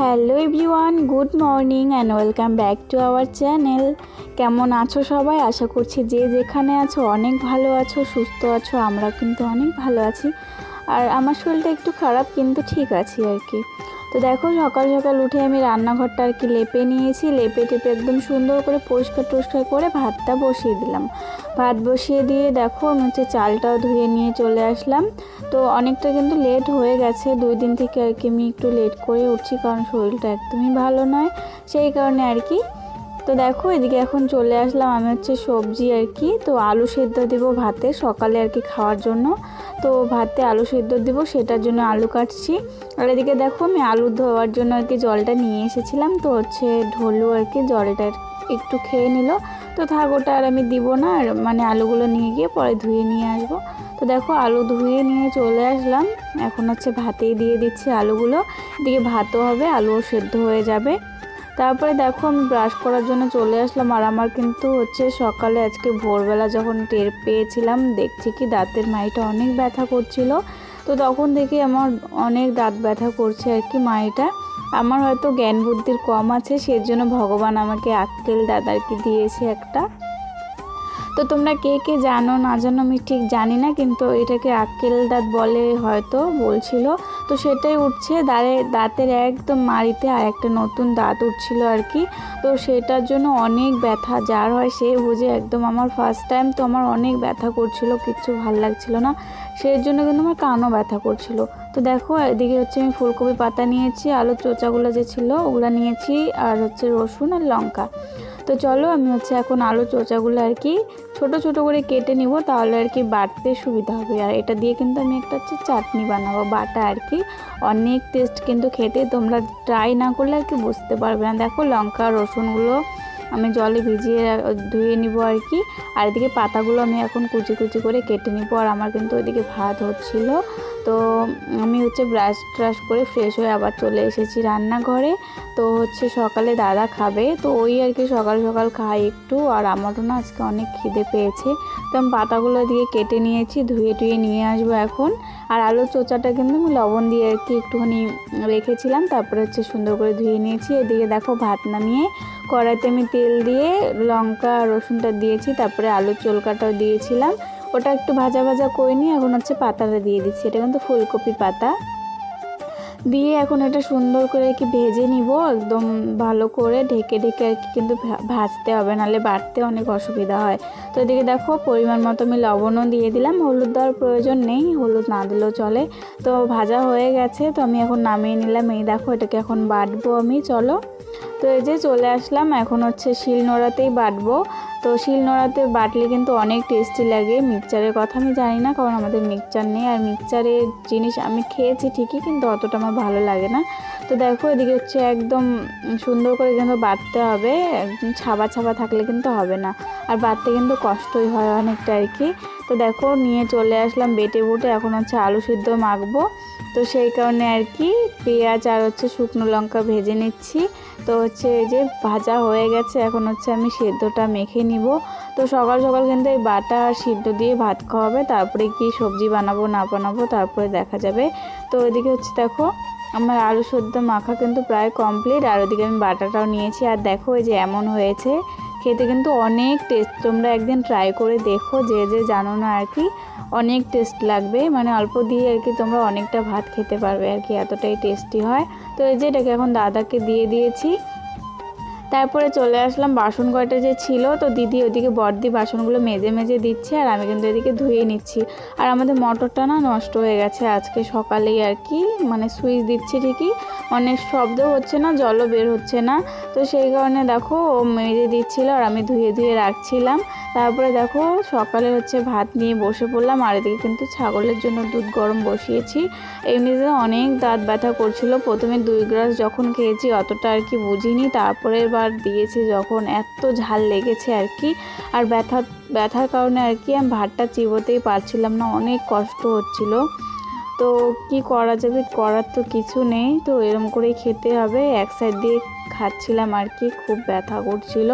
Hello everyone, good morning and welcome back to our channel. কেমন আছো সবাই? আশা করছি যে যেখানে আছো অনেক ভালো আছো, সুস্থ আছো। আমরা কিন্তু অনেক ভালো আছি। আর আমার শরীরটা একটু খারাপ, কিন্তু ঠিক আছি আর কি। তো দেখো, সকাল সকাল উঠে আমি রান্নাঘরটা আর কি লেপে নিয়েছি। লেপে টেপে একদম সুন্দর করে পরিষ্কার টরিষ্কার করে ভাতটা বসিয়ে দিলাম। ভাত বসিয়ে দিয়ে দেখো আমি চালটাও ধুয়ে নিয়ে চলে আসলাম। তো অনেকটা কিন্তু লেট হয়ে গেছে, 2 দিন থেকে আর কি আমি একটু লেট করে উঠছি, কারণ শরীরটা একদমই ভালো নয়, সেই কারণে আর কি। তো দেখো এদিকে এখন চলে আসলাম আমি সবজি আর কি। তো আলু সেদ্ধ দেবো ভাতে, সকালে আর কি খাওয়ার জন্য। তো ভাতে আলু সেদ্ধ দেবো, সেটার জন্য আলু কাটছি। আর এদিকে দেখো আমি আলু ধোয়ার জন্য আর কি জলটা নিয়ে এসেছিলাম। তো ঢোলু আর কি জলটা একটু খেয়ে নিল। তো থাক, ওটা আর আমি দিব না, আর মানে আলুগুলো নিয়ে গিয়ে পরে ধুয়ে নিয়ে আসবো। তো দেখো আলু ধুয়ে নিয়ে চলে আসলাম। এখন ভাতেই দিয়ে দিচ্ছি আলুগুলো। এদিকে ভাতও হবে, আলুও সেদ্ধ হয়ে যাবে। তারপরে দেখো আমি ব্রাশ করার জন্য চলে আসলাম। আর আমার কিন্তু সকালে আজকে ভোরবেলা যখন টের পেয়েছিলাম, দেখছি কি দাঁতের মাড়িটা অনেক ব্যথা করছিল। তো তখন থেকে আমার অনেক দাঁত ব্যথা করছে আর কি মাড়িটা। আমার হয়তো জ্ঞান বুদ্ধির কম আছে, সেজন্য ভগবান আমাকে আক্কেল দাঁত আর কি দিয়েছে একটা। তো তোমরা কে কে জানো না জানো আমি ঠিক জানি না, কিন্তু এটাকে আক্কেল দাঁত বলে হয়তো বলছিল। তো সেটাই উঠছে দাঁতের একদম মাড়িতে, আর একটা নতুন দাঁত উঠছিল আর কি। তো সেটার জন্য অনেক ব্যথা, যার হয় সে বুঝে। একদম আমার ফার্স্ট টাইম, তো আমার অনেক ব্যথা করছিল, কিচ্ছু ভাল লাগছিল না। সেই জন্য কিন্তু আমার কানও ব্যথা করছিল। তো দেখো এদিকে আমি ফুলকপি পাতা নিয়েছি, আলুর চোচাগুলো যে ছিল ওগুলো নিয়েছি, আর রসুন আর লঙ্কা। তো চলো আমি এখন আলু চোচাগুলো আর কি ছোট ছোট করে কেটে নিব, তাহলে আর কি বাটতে সুবিধা হবে। আর এটা দিয়ে কিন্তু আমি একটা চাটনি বানাবো, বাটা আর কি। অনেক টেস্ট কিন্তু খেতে, তোমরা ট্রাই না করলে আর কি বুঝতে পারবে না। দেখো লঙ্কা রসুনগুলো আমি জলে ভিজিয়ে ধুয়ে নিব আর কি। আর এদিকে পাতাগুলো আমি এখন কুচি কুচি করে কেটে নিব। আর আমার কিন্তু ওইদিকে ভাত হচ্ছিল। তো আমি ব্রাশ ট্রাশ করে ফ্রেশ হয়ে আবার চলে এসেছি রান্নাঘরে। তো সকালে দাদা খাবে, তো ওই আর কি সকাল সকাল খাই একটু। আর আমারও না আজকে অনেক খিদে পেয়েছে। তো আমি পাতাগুলো দিয়ে কেটে নিয়েছি, ধুয়ে টুয়ে নিয়ে আসবো এখন। আর আলুর চোচাটা কিন্তু আমি লবণ দিয়ে আর কি একটুখানি রেখেছিলাম, তারপরে সুন্দর করে ধুয়ে নিয়েছি। এদিকে দেখো ভাত নামিয়ে কড়াইতে আমি তেল দিয়ে লঙ্কা রসুনটা দিয়েছি, তারপরে আলুর চোলকাটাও দিয়েছিলাম। ওটা একটু ভাজা ভাজা করে নিয়ে এখন পাতাটা দিয়ে দিচ্ছি। এটা কিন্তু ফুলকপি পাতা দিয়ে এখন এটা সুন্দর করে আর কি ভেজে নিব, একদম ভালো করে ঢেকে ঢেকে আর কি। কিন্তু ভাজতে হবে, নাহলে বাটতে অনেক অসুবিধা হয়। তো এদিকে দেখো পরিমাণ মতো আমি লবণও দিয়ে দিলাম, হলুদ দেওয়ার প্রয়োজন নেই, হলুদ না দিলেও চলে। তো ভাজা হয়ে গেছে, তো আমি এখন নামিয়ে নিলাম। এই দেখো এটাকে এখন বাটবো আমি, চলো। তো এই যে চলে আসলাম, এখন শিলনোড়াতেই বাটবো। তো শিলনোড়াতে বাটলে কিন্তু অনেক টেস্টি লাগে। মিক্সচারের কথা আমি জানি না, কারণ আমাদের মিক্সচার নেই। আর মিক্সচারের জিনিস আমি খেয়েছি ঠিকই, কিন্তু অতটা আমার ভালো লাগে না। তো দেখো এদিকে একদম সুন্দর করে কিন্তু বাটতে হবে, একদম ছাবা ছাবা থাকলে কিন্তু হবে না। আর বাটতে কিন্তু কষ্টই হয় অনেকটা আর কি। তো দেখো নিয়ে চলে আসলাম বেটে বুটে, এখন আলু সিদ্ধ মাখবো। তো সেই কারণে আর কি পেঁয়াজ আর শুকনো লঙ্কা ভেজে নিচ্ছি। তো এই যে ভাজা হয়ে গেছে, এখন আমি সেদ্ধটা মেখে নিব। তো সকাল সকাল কিন্তু এই বাটা আর সিদ্ধ দিয়ে ভাত খাওয়াবে, তারপরে কি সবজি বানাবো না বানাবো তারপরে দেখা যাবে। তো এদিকে দেখো আমার আলু সেদ্ধ মাখা কিন্তু প্রায় কমপ্লিট। আর ওদিকে আমি বাটাটাও নিয়েছি। আর দেখো এই যে এমন হয়েছে, খেতে কিন্তু অনেক টেস্ট। তোমরা একদিন ট্রাই করে দেখো, যে যে জানো না আর কি। অনেক টেস্ট লাগবে, মানে অল্প দিয়ে আর কি তোমরা অনেকটা ভাত খেতে পারবে আর কি, এতটাই টেস্টি হয়। তো এই যে এটাকে এখন দাদাকে দিয়ে দিয়েছি। তারপরে চলে আসলাম বাসন কয়টা যে ছিল, তো দিদি ওদিকে বড়দি বাসনগুলো মেজে মেজে দিচ্ছে, আর আমি কিন্তু এদিকে ধুয়ে নিচ্ছি। আর আমাদের মোটরটা না নষ্ট হয়ে গেছে আজকে সকালেই আর কি, মানে সুইচ দিচ্ছি ঠিকই, অনেক শব্দ হচ্ছে না, জলও বের হচ্ছে না। তো সেই কারণে দেখো ও মেজে দিচ্ছিল, আর আমি ধুয়ে ধুয়ে রাখছিলাম। তারপরে দেখো সকালে ভাত নিয়ে বসে পড়লাম। আর এদিকে কিন্তু ছাগলের জন্য দুধ গরম বসিয়েছি। এমনিতে অনেক দাঁত ব্যথা করছিল, প্রথমে 2 গ্লাস যখন খেয়েছি অতটা আর কি বুঝিনি, তারপরের বার দিয়েছি যখন এত ঝাল লেগেছে আর কি। আর ব্যথার কারণে আর কি আমি ভাতটা চিবোতেই পারছিলাম না, অনেক কষ্ট হচ্ছিল। তো কি করা যাবে, করার তো কিছু নেই, তো এরম করেই খেতে হবে। এক সাইড দিয়ে খাচ্ছিলাম আর কি, খুব ব্যথা করছিল।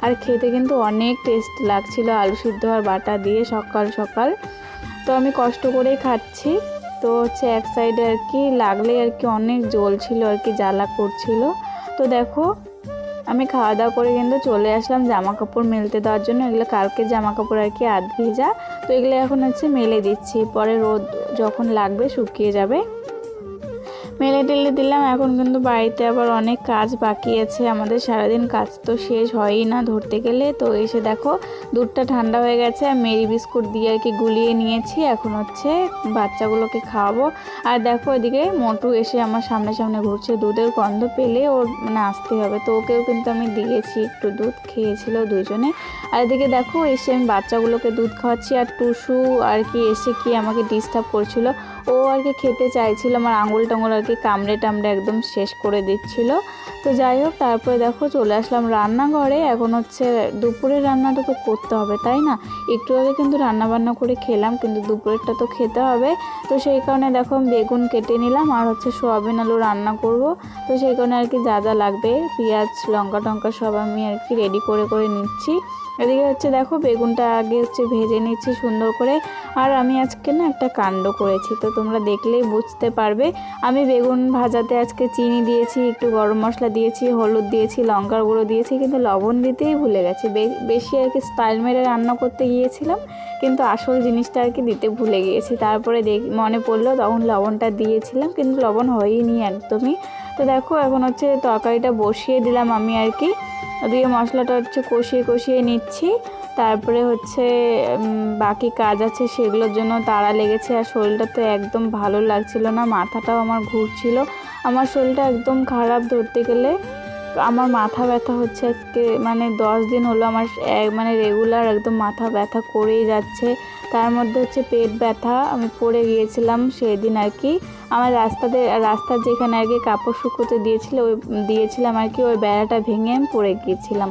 আর খেতে কিন্তু অনেক টেস্ট লাগছিল আলু সিদ্ধ আর বাটা দিয়ে সকাল সকাল। তো আমি কষ্ট করেই খাচ্ছি। তো হচ্ছে এক সাইডে আর কি লাগলেই আর কি অনেক জ্বলছিল আর কি, জ্বালা করছিল। তো দেখো আমি খাওয়া দাওয়া করে কিন্তু চলে আসলাম জামা কাপড় মেলতে দেওয়ার জন্য। এগুলো কালকে জামা কাপড় আর কি আধ ভেজা, তো এগুলো এখন হচ্ছে মেলে দিচ্ছি, পরে রোদ যখন লাগবে শুকিয়ে যাবে। মেলে টেলে দিলাম। এখন কিন্তু বাড়িতে আবার অনেক কাজ বাকি আছে, আমাদের সারাদিন কাজ তো শেষ হয়ই না ধরতে গেলে। তো এসে দেখো দুধটা ঠান্ডা হয়ে গেছে, আর মেরি বিস্কুট দিয়ে আর কি গুলিয়ে নিয়েছি। এখন হচ্ছে বাচ্চাগুলোকে খাওয়াবো। আর দেখো এদিকে মোটু এসে আমার সামনে সামনে ঘুরছে, দুধের গন্ধ পেলে ওর মানে আসতে হবে। তো ওকেও কিন্তু আমি দিয়েছি, একটু দুধ খেয়েছিল দুজনে। আর এদিকে দেখো এসে আমি বাচ্চাগুলোকে দুধ খাওয়াচ্ছি। আর টুসু আর কি এসে কি আমাকে ডিস্টার্ব করছিল, ও আর কি খেতে চাইছিল, আমার আঙুল টাঙুল আর কি কামড়ে টামড়ে একদম শেষ করে দিচ্ছিল। তো যাই হোক তারপরে দেখো চলে আসলাম রান্নাঘরে। এখন হচ্ছে দুপুরের রান্নাটা তো করতে হবে তাই না, একটু আগে কিন্তু রান্না বান্না করে খেলাম, কিন্তু দুপুরেরটা তো খেতে হবে। তো সেই কারণে দেখো আমি বেগুন কেটে নিলাম, আর হচ্ছে সোয়াবিন আলু রান্না করব। তো সেই কারণে আর কি যা যা লাগবে পেঁয়াজ লঙ্কা টঙ্কা সব আমি আর কি রেডি করে করে নিচ্ছি। এদিকে হচ্ছে দেখো বেগুনটা আগে হচ্ছে ভেজে নিচ্ছি সুন্দর করে। আর আমি আজকে না একটা কাণ্ড করেছি, তো তোমরা দেখলেই বুঝতে পারবে। আমি বেগুন ভাজাতে আজকে চিনি দিয়েছি, একটু গরম মশলা দিয়েছি, হলুদ দিয়েছি, লঙ্কার গুঁড়ো দিয়েছি, কিন্তু লবণ দিতেই ভুলে গেছি। বেশি আর কি স্টাইল মেরে রান্না করতে গিয়েছিলাম, কিন্তু আসল জিনিসটা আর কি দিতে ভুলে গিয়েছি। তারপরে মনে পড়লো তখন লবণটা দিয়েছিলাম, কিন্তু লবণ হয়নি একদমই। তো দেখো এখন হচ্ছে তরকারিটা বসিয়ে দিলাম আমি আর কি, ওদিকে মশলাটা হচ্ছে কষিয়ে কষিয়ে নিচ্ছি। তারপরে হচ্ছে বাকি কাজ আছে সেগুলোর জন্য তাড়া লেগেছে। আর শরীরটা তো একদম ভালো লাগছিল না, মাথাটাও আমার ঘুরছিল। আমার শরীরটা একদম খারাপ ধরতে গেলে। আমার মাথা ব্যথা হচ্ছে আজকে মানে 10 দিন হলো আমার মানে রেগুলার একদম মাথা ব্যথা করেই যাচ্ছে। তার মধ্যে হচ্ছে পেট ব্যথা, আমি পড়ে গিয়েছিলাম সেই দিন আর কি। আমার রাস্তার যেখানে আর কি কাপড় শুকোতে দিয়েছিলাম আর কি, ওই বেড়াটা ভেঙে আমি পড়ে গিয়েছিলাম।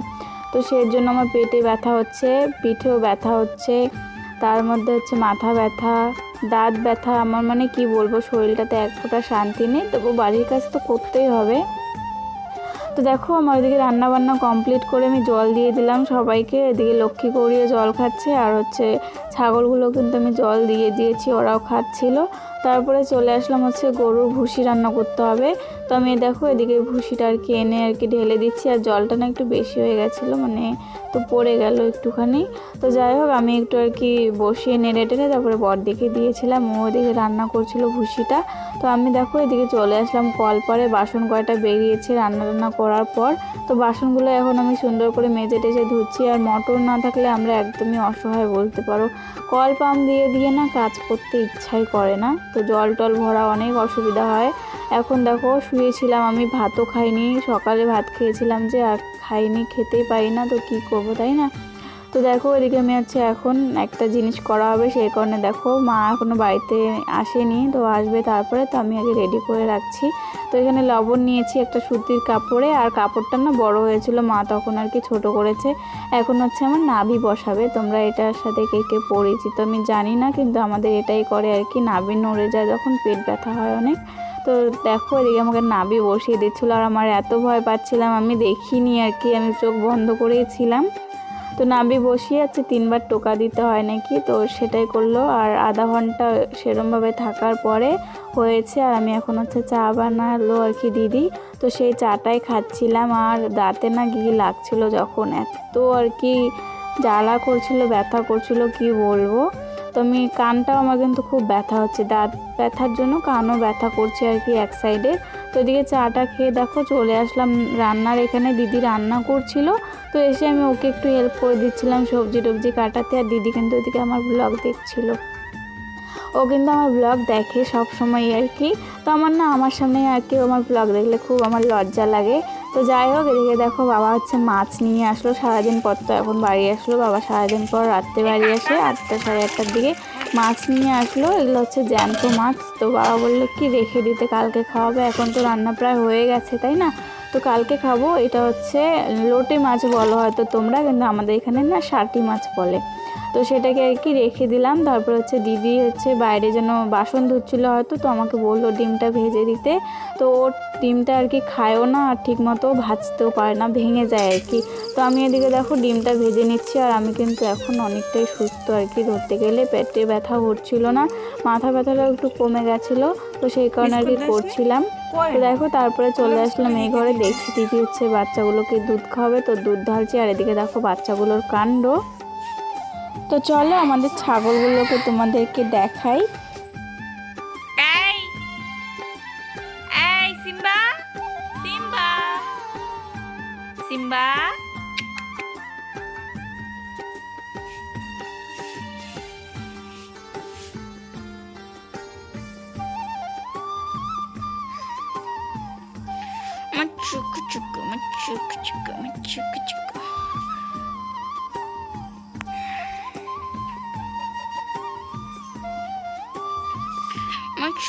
তো সেই জন্য আমার পেটে ব্যথা হচ্ছে, পিঠেও ব্যথা হচ্ছে, তার মধ্যে হচ্ছে মাথা ব্যথা, দাঁত ব্যথা। আমার মানে কি বলবো, শরীরটাতে এক ফোঁটা শান্তি নেই। তবু বাড়ির কাজ তো করতেই হবে। তো দেখো আমার ওইদিকে রান্নাবান্না কমপ্লিট করে আমি জল দিয়ে দিলাম সবাইকে। এদিকে লক্ষ্মী গৌরিও জল খাচ্ছে, আর হচ্ছে ছাগলগুলো কিন্তু আমি জল দিয়ে দিয়েছি, ওরাও খাচ্ছিল। তারপরে চলে আসলাম হচ্ছে গরুর ভুসি রান্না করতে হবে। তো আমি দেখো এদিকে ভুসিটা আর কি এনে আর কি ঢেলে দিচ্ছি। আর জলটা না একটু বেশি হয়ে গেছিলো, মানে তো পড়ে গেল একটুখানি। তো যাই হোক আমি একটু আর কি বসিয়ে নেড়ে টেড়ে তারপরে বড়দিকে দিয়েছিলাম, ও ওদিকে রান্না করছিল ভুসিটা। তো আমি দেখো এদিকে চলে আসলাম কল পরে, বাসন কয়টা বেরিয়েছে রান্না করার পর। তো বাসনগুলো এখন আমি সুন্দর করে মেজে টেজে ধুচ্ছি। আর মোটর না থাকলে আমরা একদমই অসহায় বলতে পারো, কল পাম্প দিয়ে দিয়ে না কাজ করতে ইচ্ছাই করে না। তো জল টল ভরা অনেক অসুবিধা হয়। এখন দেখো শুয়েছিলাম আমি, ভাতও খাইনি, সকালে ভাত খেয়েছিলাম যে আর খাইনি, খেতেই পারি না, তো কি করব তাই না। তো দেখো এদিকে আমি হচ্ছে এখন একটা জিনিস করা হবে, সেই কারণে দেখো মা এখনও বাড়িতে আসেনি, তো আসবে তারপরে। তো আমি আগে রেডি করে রাখছি। তো এখানে লবণ নিয়েছি একটা সুতির কাপড়ে, আর কাপড়টা না বড় হয়েছিল, মা তখন আর কি ছোট করেছে। এখন হচ্ছে আমার নাভি বসাবে। তোমরা এটার সাথে কে কে পরিচিত আমি জানি না, কিন্তু আমাদের এটাই করে আর কি, নাভি নড়ে যায় যখন পেট ব্যথা হয় অনেক। তো দেখো এদিকে আমাকে নাভি বসিয়ে দিচ্ছিলো, আর আমার এত ভয় পাচ্ছিলাম আমি দেখিনি আর কি, আমি চোখ বন্ধ করেছিলাম। তো নাভি বসিয়ে আছে 3বার টোকা দিতে হয় নাকি, তো সেটাই করলো। আর আধা ঘন্টা সেরমভাবে থাকার পরে হয়েছে। আর আমি এখন হচ্ছে চা বানালো আর কি দিদি, তো সেই চাটাই খাচ্ছিলাম। আর দাঁতে না ঘি লাগছিল যখন, এত আর কি জ্বালা করছিল, ব্যথা করছিল কি বলবো। তো আমি কানটাও আমার কিন্তু খুব ব্যথা হচ্ছে, দাঁত ব্যথার জন্য কানও ব্যথা করছে আর কি এক সাইডে। তো এদিকে চাটা খেয়ে দেখো চলে আসলাম রান্নার এখানে, দিদি রান্না করছিল। তো এসে আমি ওকে একটু হেল্প করে দিচ্ছিলাম সবজি টবজি কাটাতে। আর দিদি কিন্তু ওদিকে আমার ব্লগ দেখছিল, ও কিন্তু আমার ব্লগ দেখে সব সময় আর কি। তো আমার সামনে আর কি আমার ব্লগ দেখলে খুব আমার লজ্জা লাগে। তো যাই হোক এদিকে দেখো বাবা হচ্ছে মাছ নিয়ে আসলো সারাদিন পর, তো এখন বাড়ি আসলো বাবা সারাদিন পর, রাত্রে বাড়ি আসে 8টা সাড়ে 8টার দিকে মাছ নিয়ে আসলো। এগুলো হচ্ছে জ্যান্ত মাছ। তো বাবা বললো কি রেখে দিতে, কালকে খাওয়াবে, এখন তো রান্না প্রায় হয়ে গেছে তাই না, তো কালকে খাবো। এটা হচ্ছে লোটে মাছ বলো হয়তো তোমরা, কিন্তু আমাদের এখানে না শাটি মাছ বলে। তো সেটাকে আর কি রেখে দিলাম। তারপর হচ্ছে দিদি হচ্ছে বাইরে যেন বাসন ধুচ্ছিলো হয়তো, তো আমাকে বললো ডিমটা ভেজে দিতে। তো ওর ডিমটা আর কি খায়ও না আর ঠিক মতো ভাজতেও পারে না, ভেঙে যায় আর কি। তো আমি এদিকে দেখো ডিমটা ভেজে নিচ্ছি। আর আমি কিন্তু এখন অনেকটাই সুস্থ আর কি, ধরতে গেলে পেটে ব্যথা হচ্ছিলো না, মাথা ব্যথাটাও একটু কমে গেছিলো, তো সেই কারণে আর কি করছিলাম। তো দেখো তারপরে চলে আসলাম এই ঘরে, দেখছি দিদি হচ্ছে বাচ্চাগুলোকে দুধ খাওয়াবে, তো দুধ ঢালছি। আর এদিকে দেখো বাচ্চাগুলোর কাণ্ড। তো চলো আমাদের ছাগলগুলোকে তোমাদেরকে দেখাই। এই এই সিম্বা সিম্বা সিম্বা চুকু চুকু চুকু চুকু চুকু চুকু।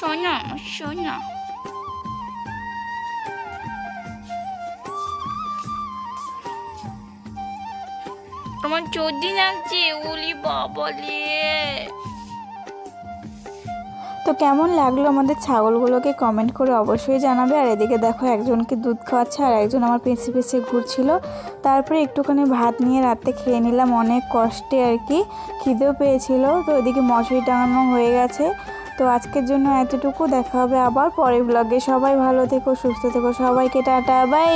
সোনা সোনা আমার চর্দি লাগছে, ওলি বাবলে। তো কেমন লাগলো আমাদের ছাগলগুলোকে কমেন্ট করে অবশ্যই জানাবে। আর এদিকে দেখো একজনকে দুধ খাওয়াচ্ছে আর একজন আমার পেছে পেছে ঘুরছিল। তারপরে একটুখানি ভাত নিয়ে রাতে খেয়ে নিলাম অনেক কষ্টে আর কি, খিদেও পেয়েছিল। তো এদিকে মশারি টাঙানো হয়ে গেছে। তো আজকের জন্য এতটুকু, দেখা হবে আবার পরের ব্লগে। সবাই ভালো থেকো, সুস্থ থেকো, সবাইকে টাটা বাই।